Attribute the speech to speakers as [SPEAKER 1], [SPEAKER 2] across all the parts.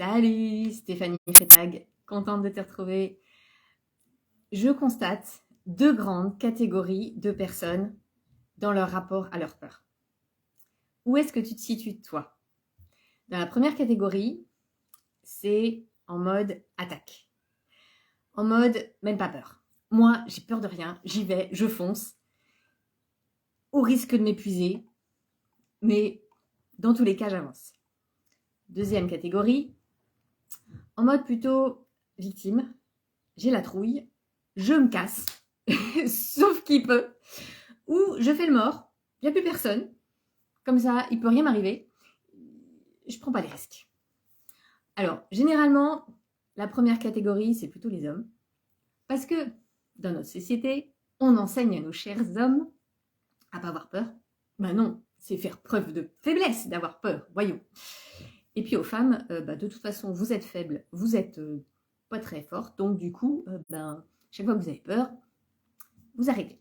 [SPEAKER 1] Salut Stéphanie Crétag, contente de te retrouver. Je constate deux grandes catégories de personnes dans leur rapport à leur peur. Où est-ce que tu te situes toi? Dans la première catégorie, c'est en mode attaque. En mode même pas peur. Moi, j'ai peur de rien, j'y vais, je fonce, au risque de m'épuiser, mais dans tous les cas, j'avance. Deuxième catégorie, en mode plutôt victime, j'ai la trouille, je me casse, sauf qui peut, ou je fais le mort, il n'y a plus personne, comme ça, il ne peut rien m'arriver, je ne prends pas les risques. Alors, généralement, la première catégorie, c'est plutôt les hommes, parce que dans notre société, on enseigne à nos chers hommes à ne pas avoir peur. Ben non, c'est faire preuve de faiblesse d'avoir peur, voyons. Et puis aux femmes, de toute façon, vous êtes faibles, vous êtes pas très fortes, donc du coup, chaque fois que vous avez peur, vous arrêtez.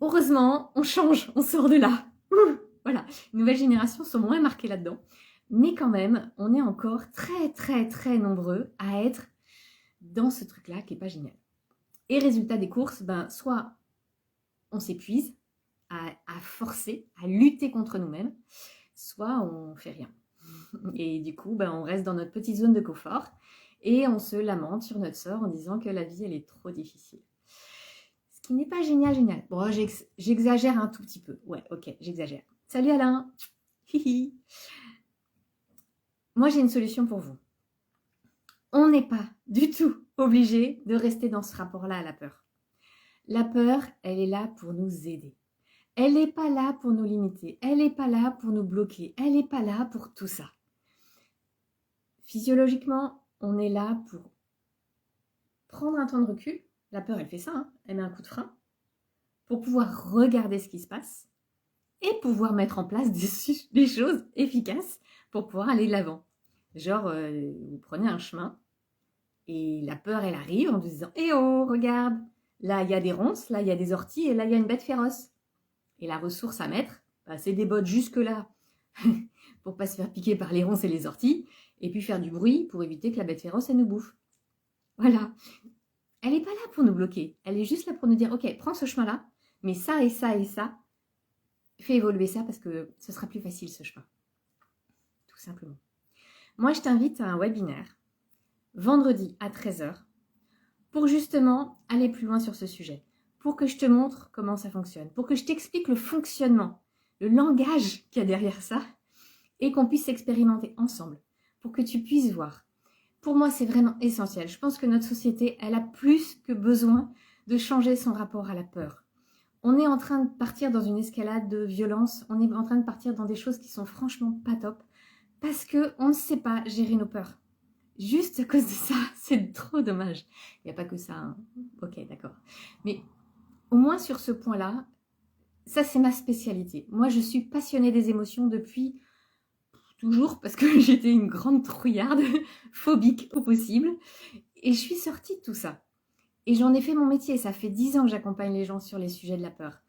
[SPEAKER 1] Heureusement, on change, on sort de là. Voilà, les nouvelles générations sont moins marquées là-dedans. Mais quand même, on est encore très, très, très nombreux à être dans ce truc-là qui n'est pas génial. Et résultat des courses, soit on s'épuise à forcer, à lutter contre nous-mêmes, soit on fait rien. Et du coup, on reste dans notre petite zone de confort et on se lamente sur notre sort en disant que la vie, elle est trop difficile. Ce qui n'est pas génial. Bon, j'exagère un tout petit peu. Ouais, ok, j'exagère. Salut Alain. Hihi. Moi, j'ai une solution pour vous. On n'est pas du tout obligé de rester dans ce rapport-là à la peur. La peur, elle est là pour nous aider. Elle n'est pas là pour nous limiter. Elle n'est pas là pour nous bloquer. Elle n'est pas là pour tout ça. Physiologiquement, on est là pour prendre un temps de recul. La peur, elle fait ça, hein, elle met un coup de frein pour pouvoir regarder ce qui se passe et pouvoir mettre en place des choses efficaces pour pouvoir aller de l'avant. Genre, vous prenez un chemin et la peur, elle arrive en vous disant « Eh oh, regarde, là, il y a des ronces, là, il y a des orties et là, il y a une bête féroce. » Et la ressource à mettre, c'est des bottes jusque-là pour ne pas se faire piquer par les ronces et les orties et puis faire du bruit pour éviter que la bête féroce, elle nous bouffe. Voilà. Elle n'est pas là pour nous bloquer. Elle est juste là pour nous dire « Ok, prends ce chemin-là, mais ça et ça et ça, fais évoluer ça parce que ce sera plus facile ce chemin. » Tout simplement. Moi, je t'invite à un webinaire vendredi à 13h pour justement aller plus loin sur ce sujet, pour que je te montre comment ça fonctionne, pour que je t'explique le fonctionnement, le langage qu'il y a derrière ça et qu'on puisse expérimenter ensemble pour que tu puisses voir. Pour moi, c'est vraiment essentiel. Je pense que notre société, elle a plus que besoin de changer son rapport à la peur. On est en train de partir dans une escalade de violence, on est en train de partir dans des choses qui sont franchement pas top parce qu'on ne sait pas gérer nos peurs. Juste à cause de ça, c'est trop dommage. Il n'y a pas que ça, hein. Ok, d'accord. Mais au moins sur ce point-là, ça c'est ma spécialité. Moi, je suis passionnée des émotions depuis toujours parce que j'étais une grande trouillarde, phobique au possible. Et je suis sortie de tout ça. Et j'en ai fait mon métier. Ça fait 10 ans que j'accompagne les gens sur les sujets de la peur.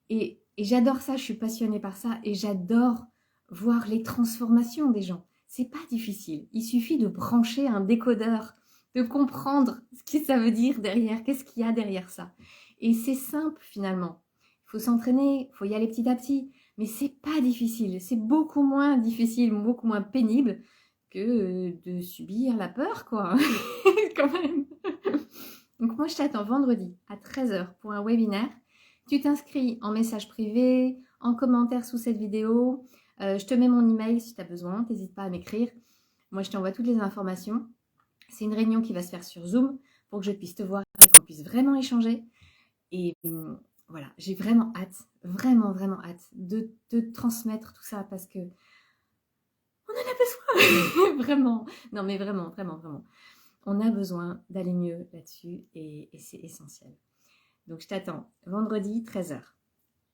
[SPEAKER 1] Et j'adore ça, je suis passionnée par ça. Et j'adore voir les transformations des gens. C'est pas difficile. Il suffit de brancher un décodeur, de comprendre ce que ça veut dire derrière, qu'est-ce qu'il y a derrière ça. Et c'est simple finalement. Il faut s'entraîner, il faut y aller petit à petit. Mais c'est pas difficile. C'est beaucoup moins difficile, beaucoup moins pénible que de subir la peur, quoi. Quand même. Donc moi, je t'attends vendredi à 13h pour un webinaire. Tu t'inscris en message privé, en commentaire sous cette vidéo. Je te mets mon email si tu as besoin. N'hésite pas à m'écrire. Moi, je t'envoie toutes les informations. C'est une réunion qui va se faire sur Zoom pour que je puisse te voir et qu'on puisse vraiment échanger. Et voilà, j'ai vraiment hâte, vraiment, vraiment hâte de te transmettre tout ça parce que on en a besoin. Vraiment. Non, mais vraiment, vraiment, vraiment. On a besoin d'aller mieux là-dessus et c'est essentiel. Donc, je t'attends vendredi 13h.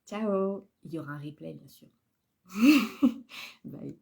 [SPEAKER 1] Ciao. Il y aura un replay, bien sûr. Bye.